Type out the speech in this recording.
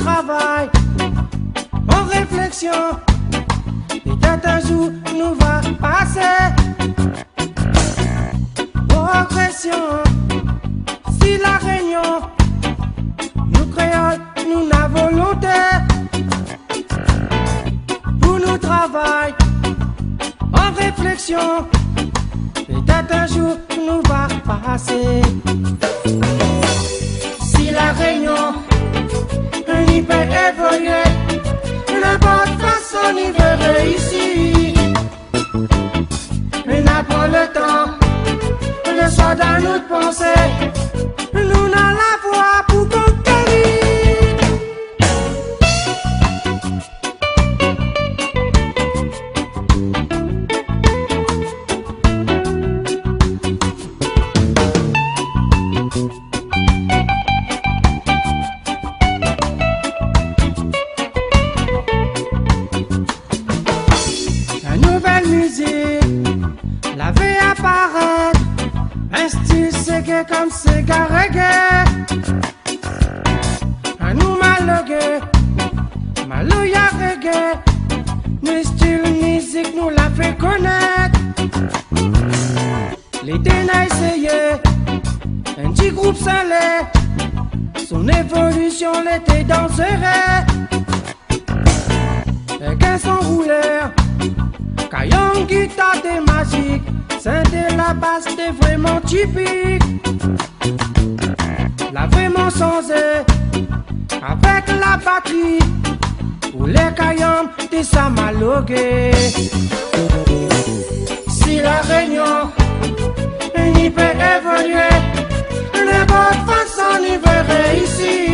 travail, en réflexion, peut-être un jour nous va passer. Progression, si la réunion, nous créoles, nous n'a volonté. Pour nous travail, en réflexion, peut-être un jour nous va passer. Si la réunion, n'y peut évoluer, n'importe façon n'y veut réussir. Mais n'a pas le temps, le soir dans notre pensée, nous n'a la voix pour conquérir. La vie apparaît, un style ségué comme cigare reggae. Un nous malogué, malouya reggae, le style musique nous l'a fait connaître. L'été n'a essayé, un petit groupe salé, son évolution l'été danserait. Et qu'un son rouleur, Caillon, guitare, t'es magique, synthé, la basse, t'es vraiment typique. La vraiment sensée, avec la batterie, pour les caillons, t'es ça malogué. Si la réunion, n'y peut évoluer, n'importe façon, n'y veut réussir.